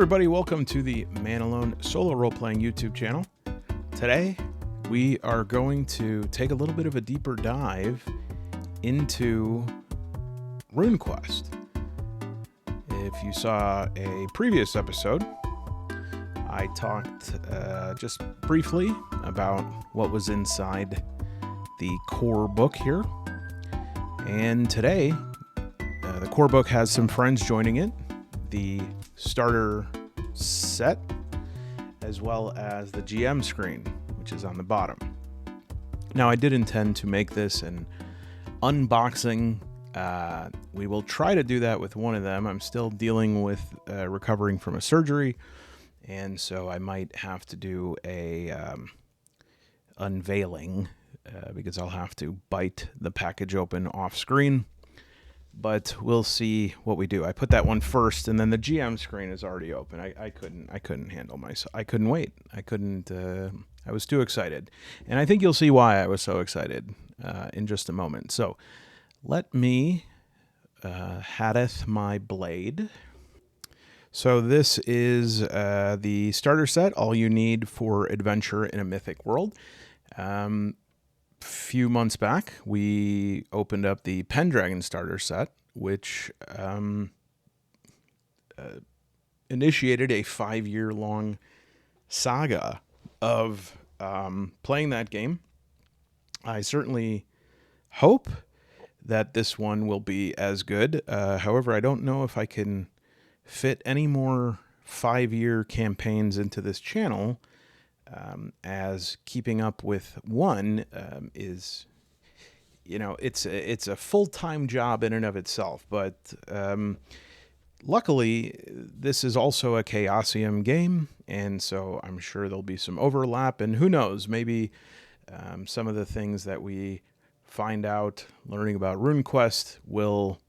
Everybody, welcome to the Man Alone solo role-playing YouTube channel. Today, we are going to take a little bit of a deeper dive into RuneQuest. If you saw a previous episode, I talked just briefly about what was inside the core book here. And today, the core book has some friends joining it. The starter set, as well as the GM screen, which is on the bottom. Now, I did intend to make this an unboxing. We will try to do that with one of them. I'm still dealing with recovering from a surgery, and so I might have to do a unveiling because I'll have to bite the package open off screen. But we'll see what we do. I put that one first, and then the GM screen is already open. I couldn't handle myself. I couldn't wait. I was too excited. And I think you'll see why I was so excited in just a moment. So let me haddeth my blade. So this is the starter set, all you need for adventure in a mythic world. Few months back, we opened up the Pendragon starter set, which initiated a 5-year-long saga of playing that game. I certainly hope that this one will be as good. However, I don't know if I can fit any more 5-year campaigns into this channel. As keeping up with one is, it's a full-time job in and of itself. But luckily, this is also a Chaosium game, and so I'm sure there'll be some overlap. And who knows, maybe some of the things that we find out learning about RuneQuest will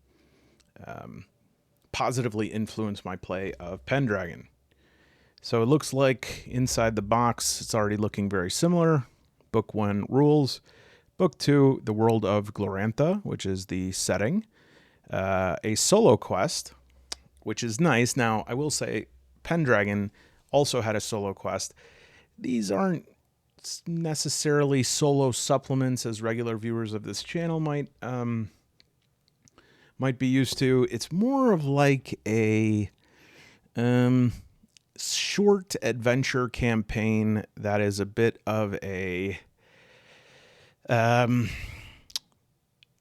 positively influence my play of Pendragon. So it looks like inside the box, it's already looking very similar. Book 1, Rules. Book 2, The World of Glorantha, which is the setting. A solo quest, which is nice. Now, I will say Pendragon also had a solo quest. These aren't necessarily solo supplements as regular viewers of this channel might be used to. It's more of like a short adventure campaign that is a bit of a I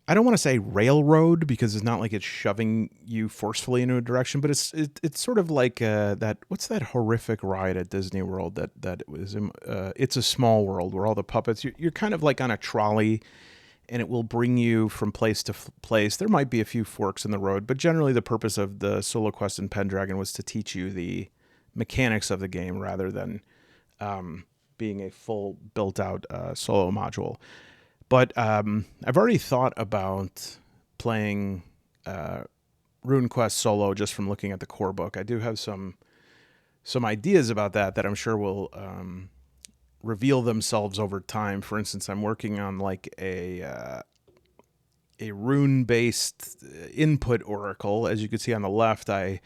don't want to say railroad, because it's not like it's shoving you forcefully into a direction, but it's sort of like that. What's that horrific ride at Disney World that was It's a Small World, where all the puppets, you're kind of like on a trolley, and it will bring you from place to place. There might be a few forks in the road, but generally the purpose of the solo quest in Pendragon was to teach you the mechanics of the game rather than being a full built-out solo module. But I've already thought about playing RuneQuest solo just from looking at the core book. I do have some ideas about that I'm sure will reveal themselves over time. For instance, I'm working on like a rune-based input oracle. As you can see on the left, I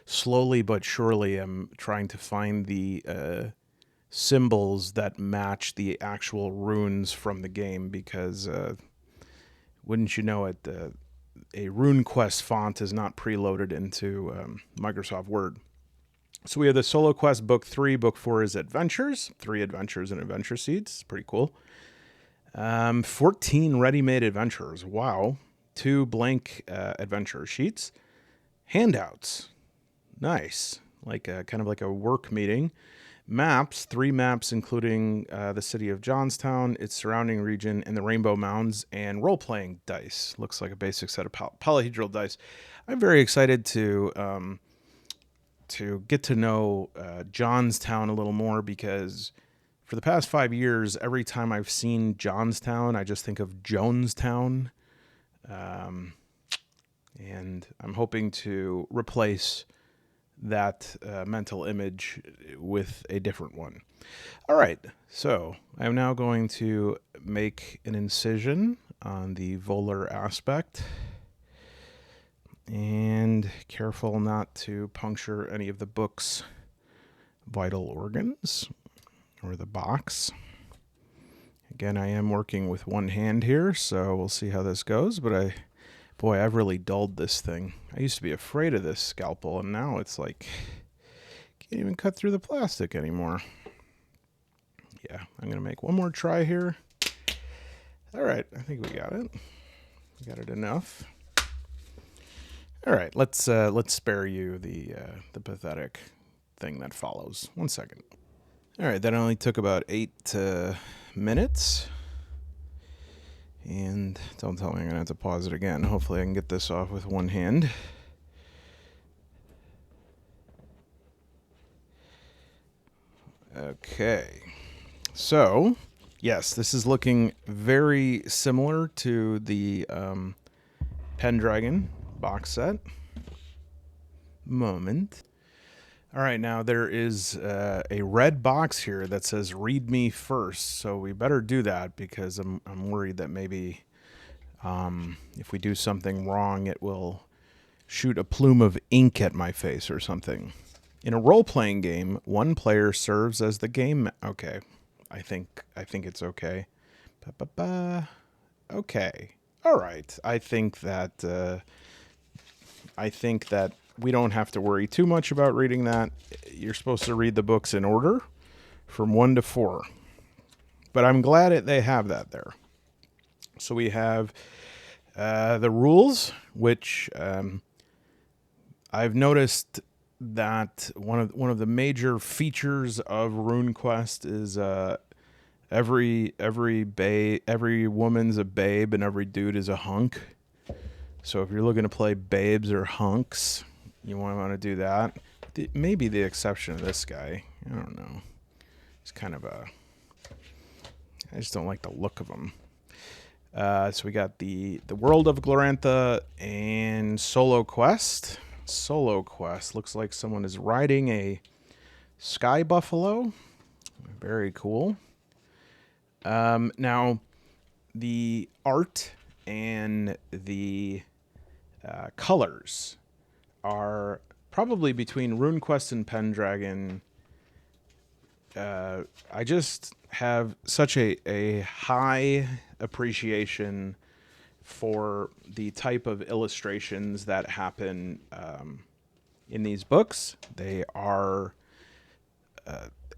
slowly but surely am trying to find the symbols that match the actual runes from the game, because wouldn't you know it, a RuneQuest font is not preloaded into Microsoft Word. So we have the solo quest, book 3. Book 4 is adventures, 3 adventures and adventure seeds. Pretty cool. 14 ready-made adventures. Wow. 2 blank adventure sheets. Handouts. Nice. Like kind of like a work meeting. Maps, 3 maps, including the city of Johnstown, its surrounding region, and the Rainbow Mounds, and role-playing dice. Looks like a basic set of polyhedral dice. I'm very excited to to get to know Johnstown a little more, because for the past 5 years, every time I've seen Johnstown, I just think of Jonestown. And I'm hoping to replace that mental image with a different one. All right, so I'm now going to make an incision on the volar aspect, and careful not to puncture any of the book's vital organs or the box. Again, I am working with one hand here, so we'll see how this goes, but boy, I've really dulled this thing. I used to be afraid of this scalpel, and now it's like, can't even cut through the plastic anymore. Yeah, I'm going to make one more try here. All right, I think we got it. We got it enough. All right, let's spare you the pathetic thing that follows. 1 second. All right, that only took about 8 minutes. And don't tell me I'm going to have to pause it again. Hopefully I can get this off with one hand. Okay. So, yes, this is looking very similar to the Pendragon box set. Moment. All right, now there is a red box here that says "Read me first," so we better do that, because I'm worried that maybe if we do something wrong, it will shoot a plume of ink at my face or something. In a role-playing game, one player serves as the game. Okay, I think it's okay. Ba-ba-ba. Okay, all right. I think that we don't have to worry too much about reading that. You're supposed to read the books in order from 1 to 4. But I'm glad they have that there. So we have the rules, which I've noticed that one of the major features of RuneQuest is every woman's a babe and every dude is a hunk. So if you're looking to play babes or hunks, you want to do that. Maybe the exception of this guy. I don't know. He's kind of I just don't like the look of him. So we got the World of Glorantha and Solo Quest. Solo Quest looks like someone is riding a sky buffalo. Very cool. Now, the art and the colors are probably between RuneQuest and Pendragon. I just have such a high appreciation for the type of illustrations that happen in these books. They are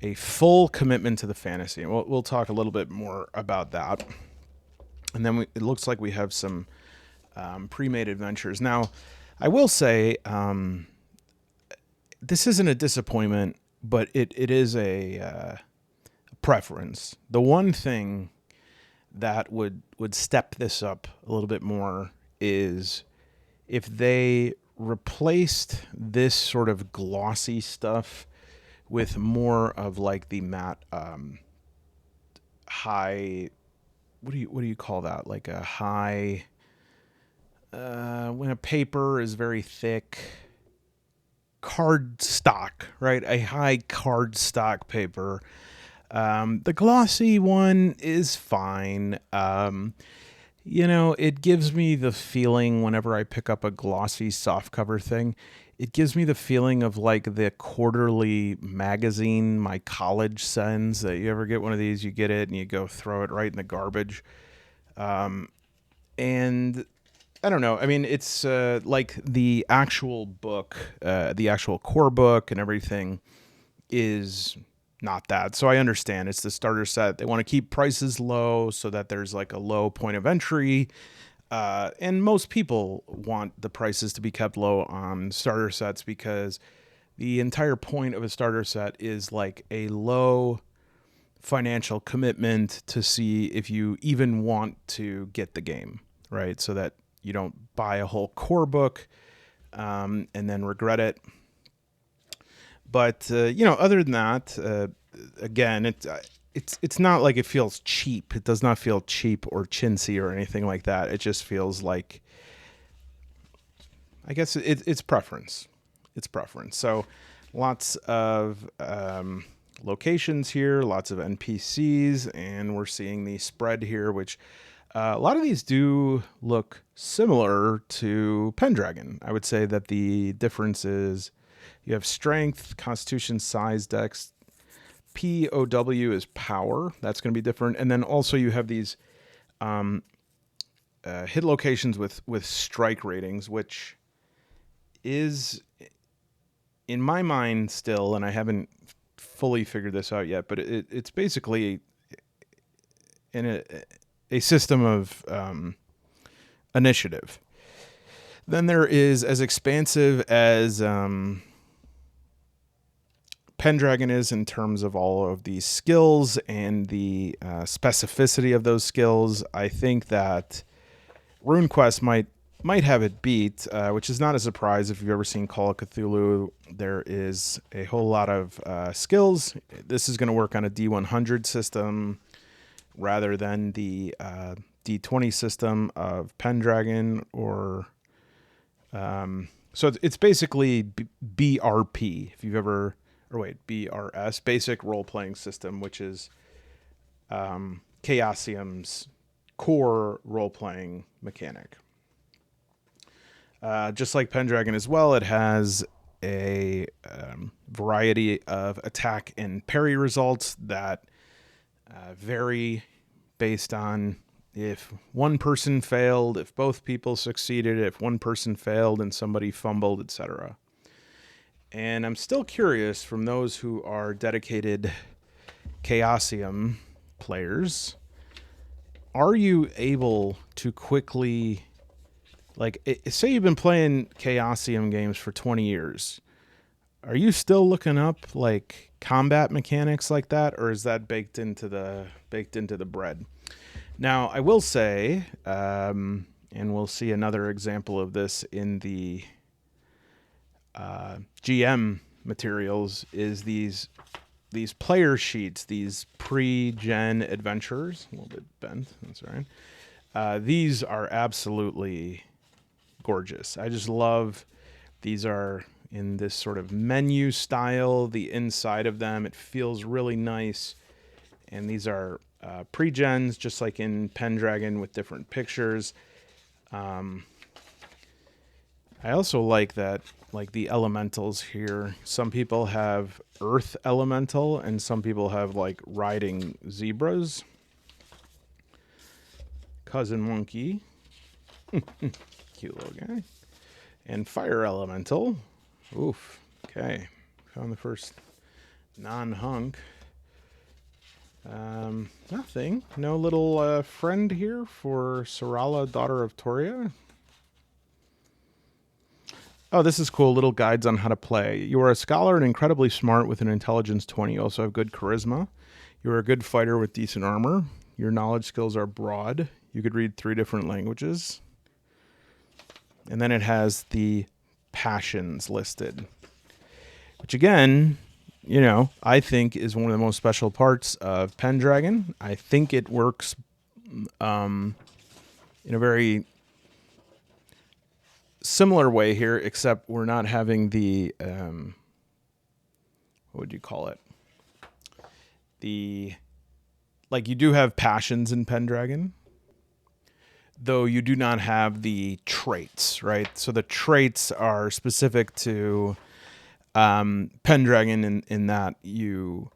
a full commitment to the fantasy, and we'll talk a little bit more about that. And then it looks like we have some pre-made adventures. Now, I will say this isn't a disappointment, but it is a preference. The one thing that would step this up a little bit more is if they replaced this sort of glossy stuff with more of like the matte high, what do you call that? Like a high when a paper is very thick, card stock, right? A high card stock paper. The glossy one is fine. It gives me the feeling whenever I pick up a glossy softcover thing, it gives me the feeling of like the quarterly magazine my college sends. That you ever get one of these, you get it and you go throw it right in the garbage. And I don't know. I mean, it's like the actual book, the actual core book and everything is not that. So I understand it's the starter set. They want to keep prices low so that there's like a low point of entry. And most people want the prices to be kept low on starter sets because the entire point of a starter set is like a low financial commitment to see if you even want to get the game, right? So that you don't buy a whole core book and then regret it. But other than that, again, it's not like it feels cheap. It does not feel cheap or chintzy or anything like that. It just feels like, I guess it's preference. It's preference. So lots of locations here, lots of NPCs, and we're seeing the spread here, which a lot of these do look similar to Pendragon. I would say that the difference is you have strength, constitution, size, dex. POW is power. That's going to be different. And then also you have these hit locations with strike ratings, which is, in my mind still, and I haven't fully figured this out yet, but it's basically in a system of initiative. Then there is as expansive as Pendragon is in terms of all of the skills and the specificity of those skills. I think that RuneQuest might have it beat, which is not a surprise if you've ever seen Call of Cthulhu. There is a whole lot of skills. This is going to work on a D100 system rather than the D20 system of Pendragon, or so it's basically BRP. If you've ever, or wait, BRS, basic role-playing system, which is Chaosium's core role-playing mechanic. Just like Pendragon as well, it has a variety of attack and parry results that vary based on if one person failed, if both people succeeded, if one person failed and somebody fumbled, etc. And I'm still curious, from those who are dedicated Chaosium players, are you able to quickly, like, say you've been playing Chaosium games for 20 years, are you still looking up like combat mechanics like that, or is that baked into the bread? Now, I will say, and we'll see another example of this in the GM materials, is these player sheets, these pre-gen adventurers. A little bit bent, that's right. These are absolutely gorgeous. I just love, these are in this sort of menu style, the inside of them, it feels really nice. And these are pre-gens, just like in Pendragon, with different pictures. I also like that, like the elementals here. Some people have earth elemental, and some people have like riding zebras. Cousin monkey. Cute little guy. And fire elemental. Oof. Okay. Found the first non-hunk. Nothing. No little friend here for Sorala, daughter of Toria. Oh, this is cool. Little guides on how to play. You are a scholar and incredibly smart with an intelligence 20. You also have good charisma. You are a good fighter with decent armor. Your knowledge skills are broad. You could read 3 different languages. And then it has the passions listed, which again, I think is one of the most special parts of Pendragon. I think it works in a very similar way here, except we're not having the, what would you call it? Like you do have passions in Pendragon, though you do not have the traits, right? So the traits are specific to Pendragon in that you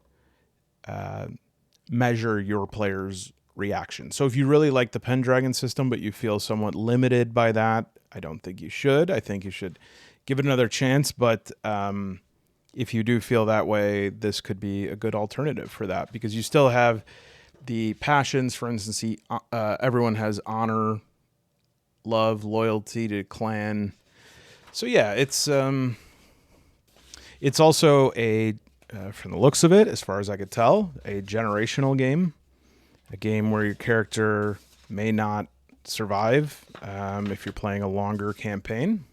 measure your player's reaction. So if you really like the Pendragon system, but you feel somewhat limited by that, I don't think you should. I think you should give it another chance. But if you do feel that way, this could be a good alternative for that, because you still have the passions. For instance, everyone has honor, love, loyalty to clan. So yeah, it's also from the looks of it, as far as I could tell, a generational game, a game where your character may not survive if you're playing a longer campaign.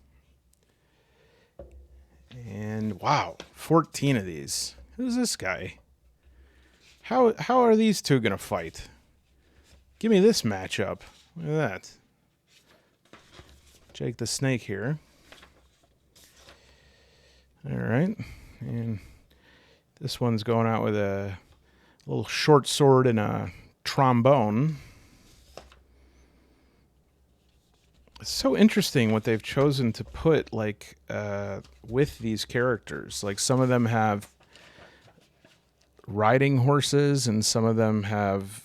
And wow, 14 of these. Who's this guy? How are these two gonna fight? Give me this matchup. Look at that. Jake the Snake here. All right, and this one's going out with a little short sword and a trombone. It's so interesting what they've chosen to put like with these characters. Like some of them have riding horses and some of them have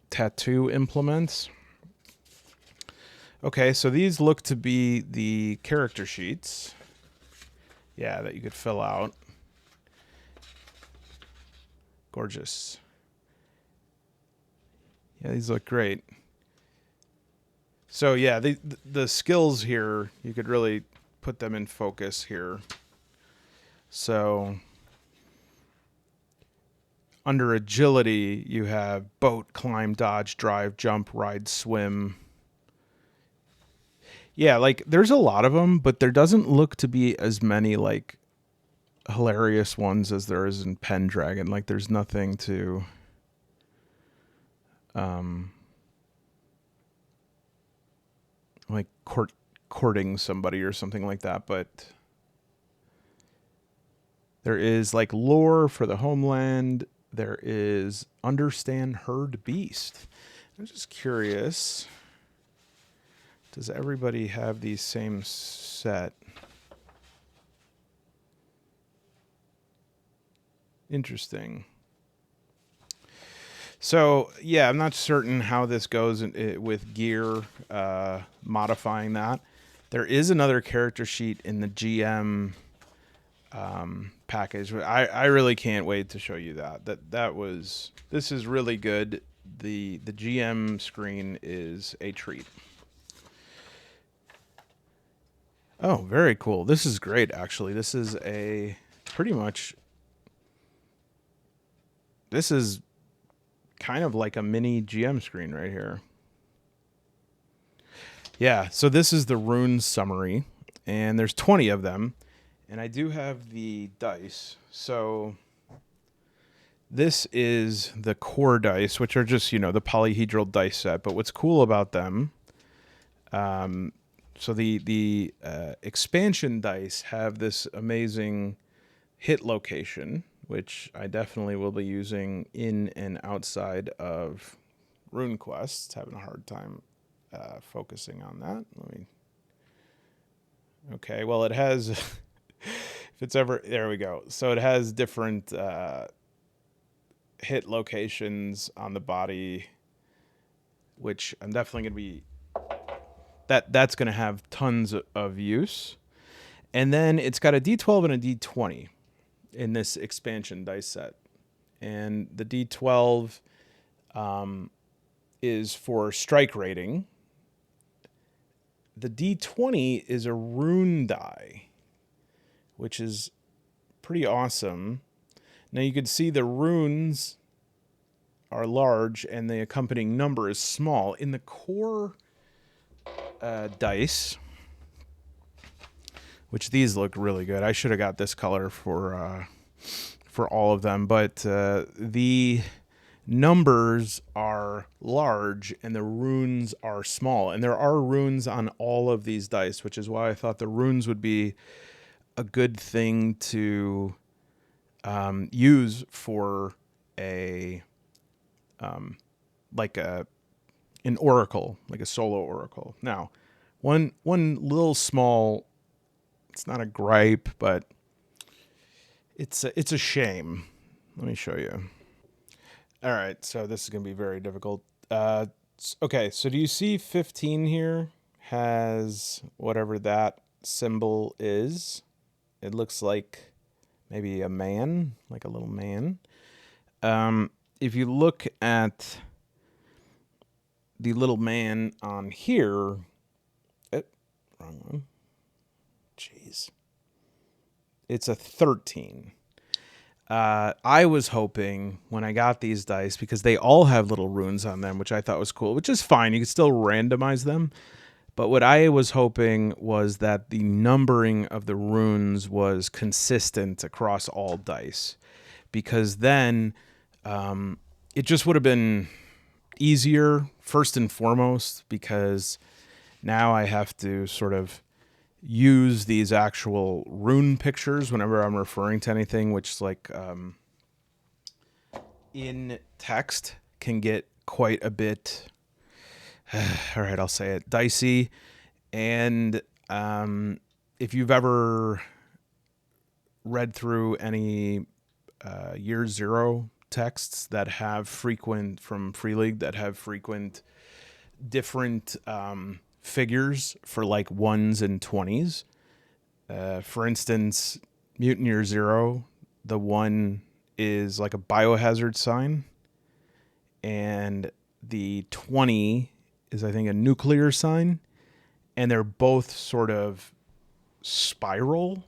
tattoo implements. Okay, so these look to be the character sheets. Yeah, that you could fill out. Gorgeous. Yeah, these look great. So yeah, the skills here, you could really put them in focus here. So under agility, you have boat, climb, dodge, drive, jump, ride, swim. Yeah, like there's a lot of them, but there doesn't look to be as many like hilarious ones as there is in Pendragon. Like there's nothing to like courting somebody or something like that, but there is like lore for the homeland. There is understand herd beast. I'm just curious, does everybody have the same set? Interesting. So yeah, I'm not certain how this goes with gear, modifying that. There is another character sheet in the GM package. I really can't wait to show you that. This is really good. The GM screen is a treat. Oh, very cool. This is great, actually. This is this is kind of like a mini GM screen right here. Yeah, so this is the runes summary, and there's 20 of them, and I do have the dice. So this is the core dice, which are just, the polyhedral dice set, but what's cool about them, so the expansion dice have this amazing hit location, which I definitely will be using in and outside of RuneQuest. Having a hard time focusing on that. Okay, well it has, if it's ever, there we go. So it has different hit locations on the body, which I'm definitely going to be, that's going to have tons of use. And then it's got a D12 and a D20 in this expansion dice set. And the D12 is for strike rating. The D20 is a rune die, which is pretty awesome. Now you can see the runes are large and the accompanying number is small. In the core dice, which these look really good. I should have got this color for all of them, but the numbers are large and the runes are small, and there are runes on all of these dice, which is why I thought the runes would be a good thing to use for an oracle, like a solo oracle. Now, one little small, it's not a gripe, but it's a shame. Let me show you. All right, so this is going to be very difficult. Okay, so do you see 15 here has whatever that symbol is? It looks like maybe a man, like a little man. If you look at the little man on here, wrong one. Jeez. It's a 13. I was hoping when I got these dice, because they all have little runes on them, which I thought was cool, which is fine. You can still randomize them. But what I was hoping was that the numbering of the runes was consistent across all dice, because then it just would have been easier, first and foremost, because now I have to sort of use these actual rune pictures whenever I'm referring to anything, which like in text can get quite a bit, all right, I'll say it, dicey. And if you've ever read through any year zero texts that have frequent, from Free League, that have frequent different figures for like 1s and 20s. For instance, Mutant Year Zero, the 1 is like a biohazard sign, and the 20 is, I think, a nuclear sign, and they're both sort of spiral,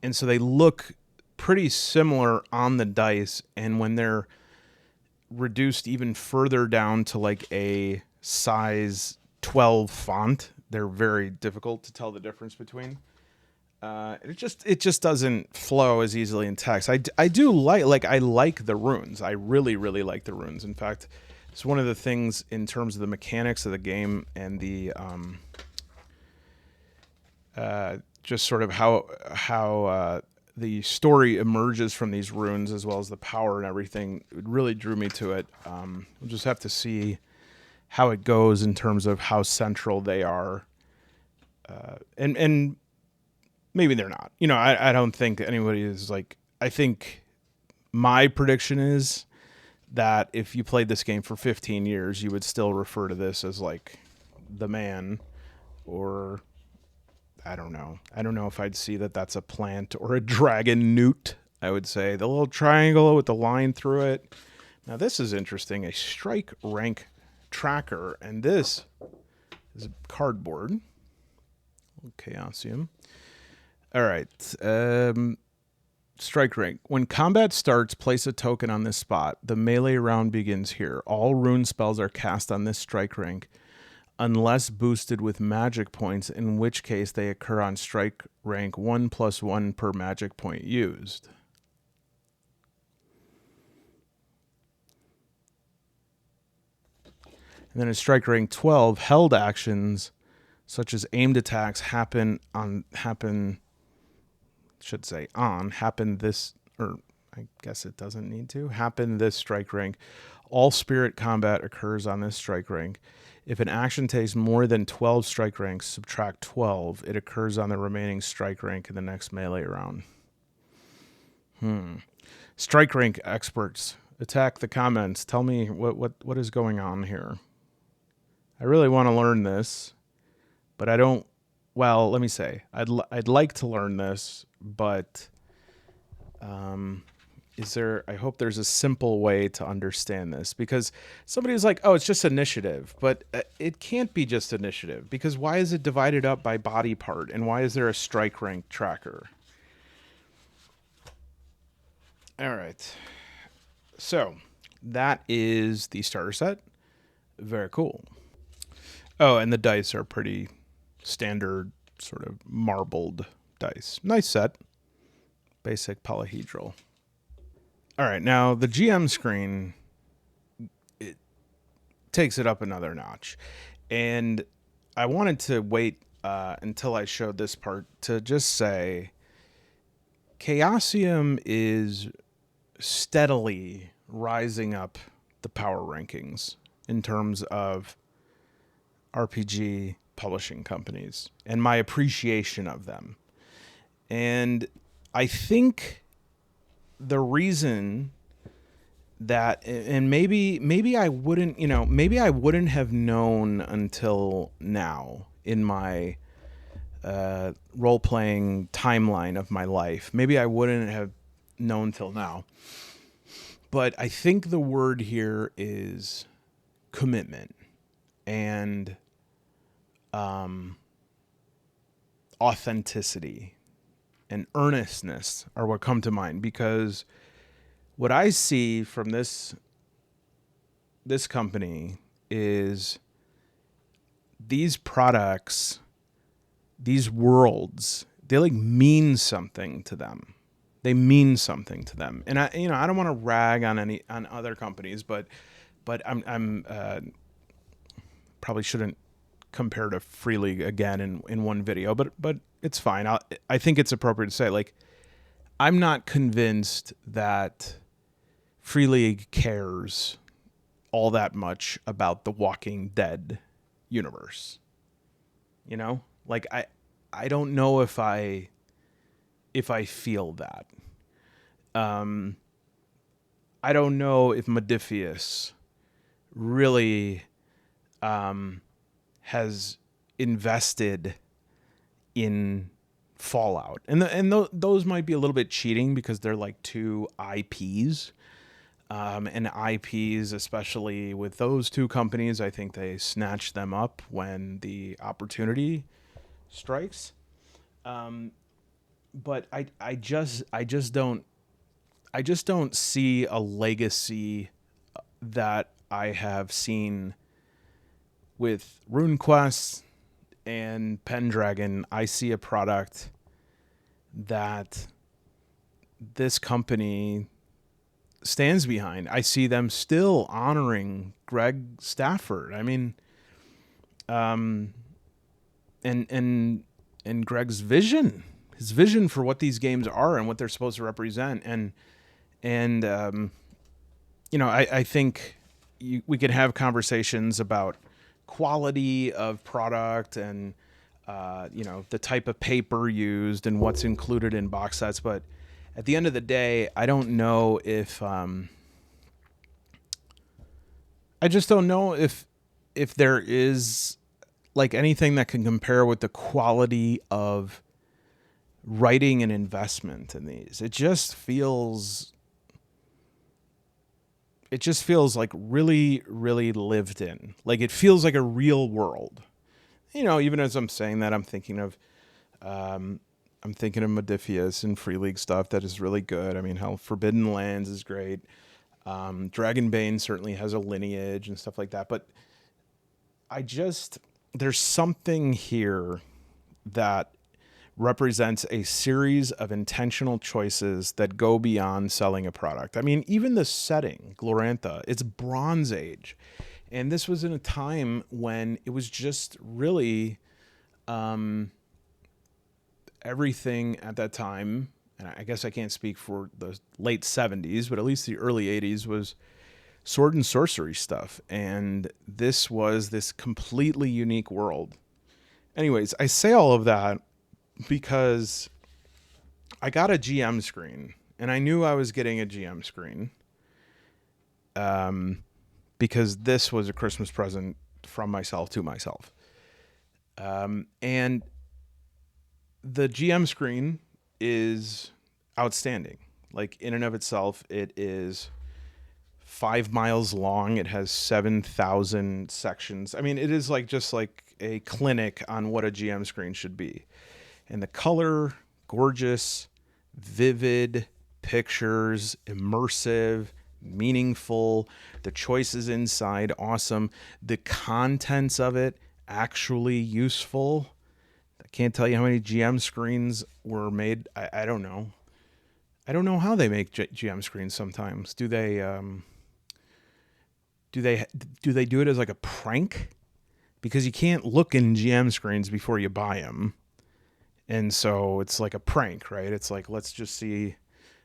and so they look pretty similar on the dice, and when they're reduced even further down to like a size 12 font, they're very difficult to tell the difference between. It just doesn't flow as easily in text. I do I like the runes. I really like the runes. In fact, it's one of the things in terms of the mechanics of the game and the just sort of how the story emerges from these runes, as well as the power and everything. It really drew me to it. We'll just have to see how it goes in terms of how central they are, and maybe they're not. You know, I don't think anybody is like. I think my prediction is that if you played this game for 15 years, you would still refer to this as like the man, or I don't know. I don't know if I'd see that that's a plant or a dragon newt. I would say the little triangle with the line through it. Now this is interesting. A strike rank tracker, and this is cardboard. Chaosium. All right. Strike rank. When combat starts, place a token on this spot. The melee round begins here. All rune spells are cast on this strike rank, unless boosted with magic points, in which case they occur on strike rank 1+1 per magic point used. And then at strike rank 12, held actions such as aimed attacks happen this, or I guess it doesn't need to, happen this strike rank. All spirit combat occurs on this strike rank. If an action takes more than 12 strike ranks, subtract 12. It occurs on the remaining strike rank in the next melee round. Strike rank experts, attack the comments. Tell me what is going on here. I really want to learn this, but I don't. Well, let me say, I'd like to learn this, but is there? I hope there's a simple way to understand this, because somebody was like, "Oh, it's just initiative," but it can't be just initiative, because why is it divided up by body part, and why is there a strike rank tracker? All right, so that is the starter set. Very cool. Oh, and the dice are pretty standard, sort of marbled dice. Nice set. Basic polyhedral. All right, now the GM screen, it takes it up another notch. And I wanted to wait until I showed this part to just say Chaosium is steadily rising up the power rankings in terms of RPG publishing companies and my appreciation of them. And I think the reason that, and maybe I wouldn't, maybe I wouldn't have known until now in my role-playing timeline of my life. Maybe I wouldn't have known till now. But I think the word here is commitment and authenticity and earnestness are what come to mind, because what I see from this company is these products, these worlds, they like mean something to them. They mean something to them. And I don't want to rag on other companies, but I'm probably shouldn't compare to Free League again in one video, but it's fine. I think it's appropriate to say, like, I'm not convinced that Free League cares all that much about the Walking Dead universe. You know? Like, I don't know if I feel that. I don't know if Modifius really has invested in Fallout, and those might be a little bit cheating because they're like two IPs, and IPs, especially with those two companies, I think they snatch them up when the opportunity strikes. But I just don't see a legacy that I have seen with RuneQuest and Pendragon. I see a product that this company stands behind. I see them still honoring Greg Stafford. I mean, and Greg's vision, his vision for what these games are and what they're supposed to represent. And I think we could have conversations about quality of product and the type of paper used and what's included in box sets, but at the end of the day, I don't know if I just don't know if there is like anything that can compare with the quality of writing and investment in these. It just feels like really, really lived in. Like it feels like a real world. Even as I'm saying that, I'm thinking of Modifius and Free League stuff that is really good. I mean, hell, Forbidden Lands is great. Dragonbane certainly has a lineage and stuff like that. But there's something here that represents a series of intentional choices that go beyond selling a product. I mean, even the setting, Glorantha, it's Bronze Age. And this was in a time when it was just really everything at that time, and I guess I can't speak for the late 70s, but at least the early 80s was sword and sorcery stuff. And this was this completely unique world. Anyways, I say all of that because I got a GM screen, and I knew I was getting a GM screen because this was a Christmas present from myself to myself. And the GM screen is outstanding. Like in and of itself, it is 5 miles long. It has 7,000 sections. I mean, it is like just like a clinic on what a GM screen should be. And the color, gorgeous, vivid pictures, immersive, meaningful. The choices inside, awesome. The contents of it, actually useful. I can't tell you how many GM screens were made. I don't know. I don't know how they make GM screens sometimes. Do they do it as like a prank? Because you can't look in GM screens before you buy them. And so it's like a prank, right? It's like, let's just see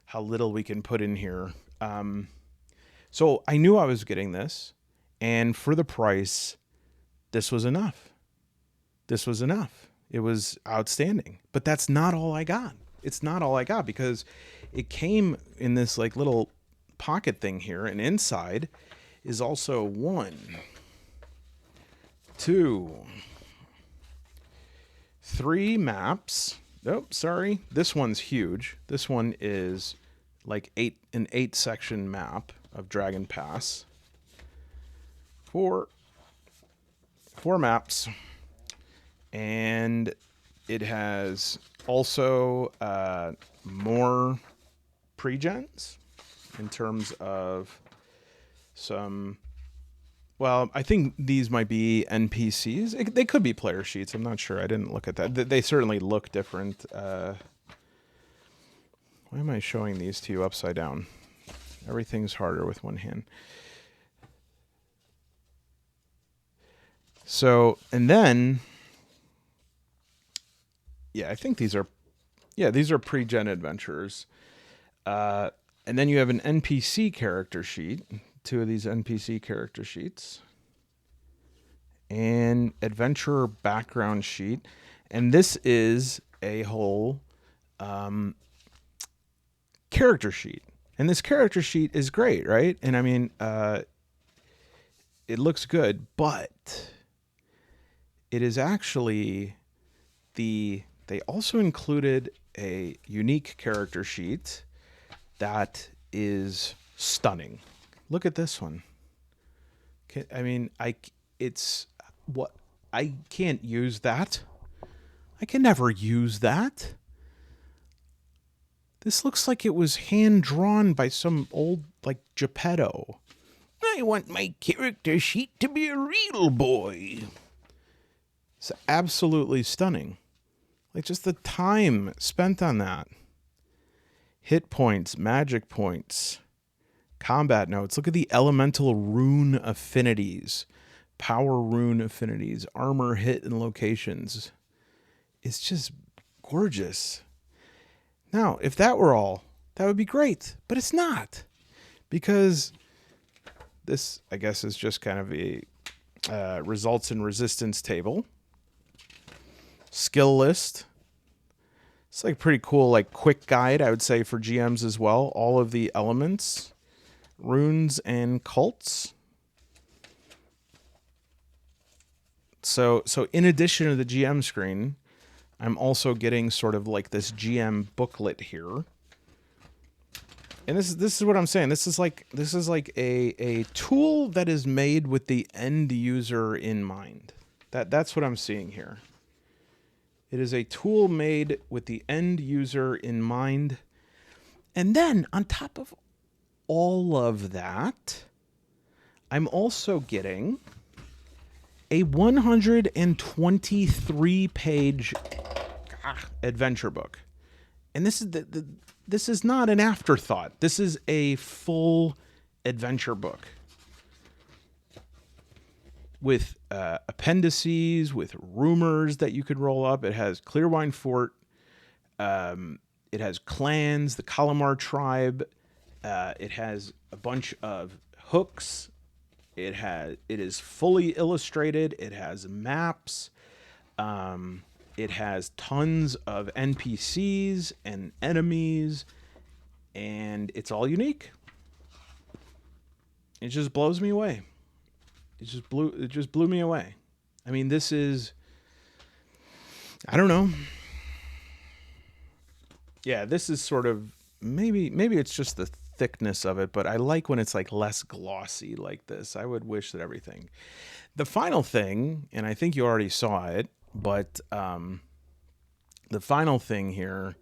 how little we can put in here. So I knew I was getting this, and for the price, this was enough. This was enough. It was outstanding. But that's not all I got. It's not all I got because it came in this like little pocket thing here, and inside is also 1, 2, 3 maps. Oh, sorry. This one's huge. This one is like an 8-section map of Dragon Pass. 4 maps. And it has also more pre-gens in terms of some Well, I think these might be NPCs. They could be player sheets. I'm not sure. I didn't look at that. They certainly look different. Why am I showing these to you upside down? Everything's harder with one hand. So, and then, yeah, I think these are pre-gen adventurers. And then you have an NPC character sheet. 2 of these NPC character sheets. And adventurer background sheet. And this is a whole character sheet. And this character sheet is great, right? And I mean, it looks good, but it is actually they also included a unique character sheet that is stunning. Look at this one. I mean, I can't use that. I can never use that. This looks like it was hand-drawn by some old, like, Geppetto. I want my character sheet to be a real boy. It's absolutely stunning. Like, just the time spent on that. Hit points, magic points, combat notes. Look at the elemental rune affinities, power rune affinities, armor hit and locations. It's just gorgeous. Now, if that were all, that would be great, but it's not, because this, I guess, is just kind of a results and resistance table, skill list. It's like pretty cool, like quick guide, I would say, for GMs as well. All of the elements, runes, and cults. So in addition to the GM screen, I'm also getting sort of like this GM booklet here. And this is what I'm saying. This is like a tool that is made with the end user in mind. That's what I'm seeing here. It is a tool made with the end user in mind. And then on top of all of that, I'm also getting a 123-page adventure book. And this is this is not an afterthought. This is a full adventure book with appendices, with rumors that you could roll up. It has Clearwine Fort. It has clans, the Kalamar tribe. It has a bunch of hooks. It is fully illustrated. It has maps. It has tons of NPCs and enemies, and it's all unique. It just blows me away. It just blew me away. I mean, this is, I don't know. Yeah, this is sort of, maybe it's just the thickness of it, but I like when it's like less glossy like this. I would wish that everything. The final thing, and I think you already saw it, but the final thing here,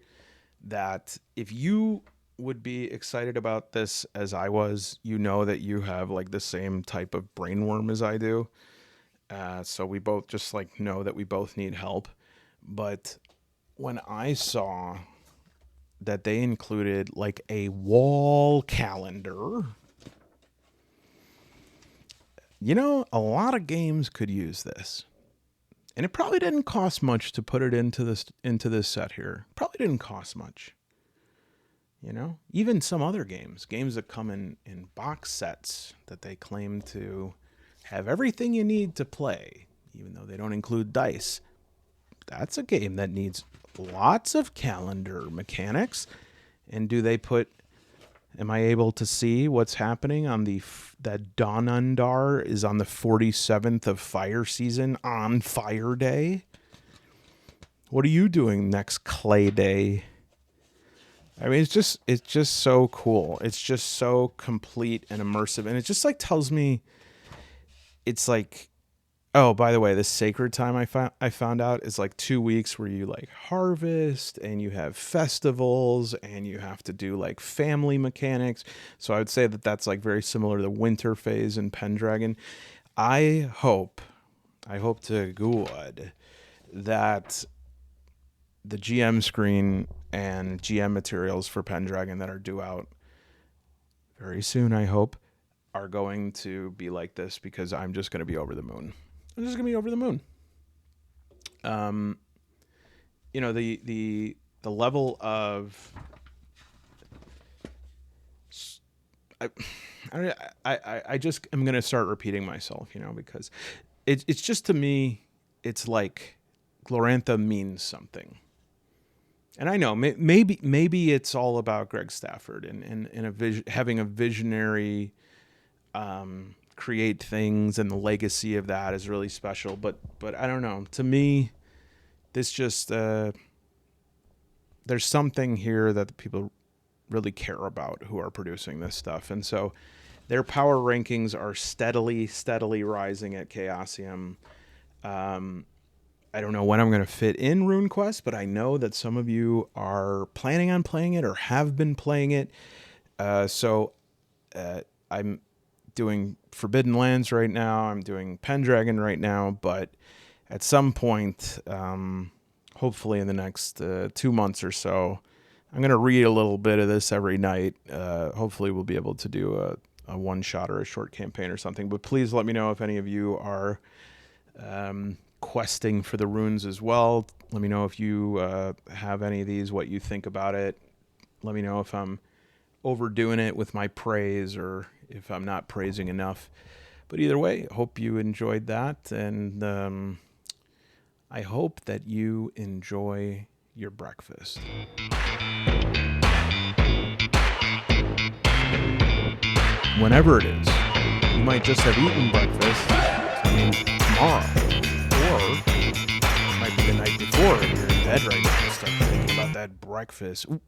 that if you would be excited about this as I was, you know that you have like the same type of brainworm as I do. So we both just like know that we both need help. But when I saw that they included like a wall calendar, you know, a lot of games could use this. And it probably didn't cost much to put it into this set here. Probably didn't cost much. You know, even some other games that come in box sets that they claim to have everything you need to play, even though they don't include dice. That's a game that needs lots of calendar mechanics. And do they put, am I able to see what's happening on that Donundar is on the 47th of fire season on Fire Day? What are you doing next Clay Day? I mean, it's just so cool. It's just so complete and immersive. And it just like tells me, it's like, oh, by the way, this sacred time I found out is like 2 weeks where you like harvest and you have festivals and you have to do like family mechanics. So I would say that that's like very similar to the winter phase in Pendragon. I hope to God that the GM screen and GM materials for Pendragon that are due out very soon, I hope, are going to be like this, because I'm just going to be over the moon. I'm just going to be over the moon. You know, the level of I just am going to start repeating myself, you know, because it's just, to me, it's like Glorantha means something. And I know maybe it's all about Greg Stafford and having a visionary create things, and the legacy of that is really special. But I don't know. To me, this just there's something here that the people really care about who are producing this stuff, and so their power rankings are steadily rising at Chaosium. I don't know when I'm going to fit in RuneQuest, but I know that some of you are planning on playing it or have been playing it. So I'm doing Forbidden Lands right now. I'm doing Pendragon right now. But at some point, hopefully in the next 2 months or so, I'm going to read a little bit of this every night. Hopefully we'll be able to do a one-shot or a short campaign or something. But please let me know if any of you are questing for the runes as well. Let me know if you have any of these, what you think about it. Let me know if I'm overdoing it with my praise or if I'm not praising enough. But either way, hope you enjoyed that, and I hope that you enjoy your breakfast. Whenever it is, you might just have eaten breakfast, tomorrow. Or it might be the night before and you're in bed right now and start thinking about that breakfast. Ooh.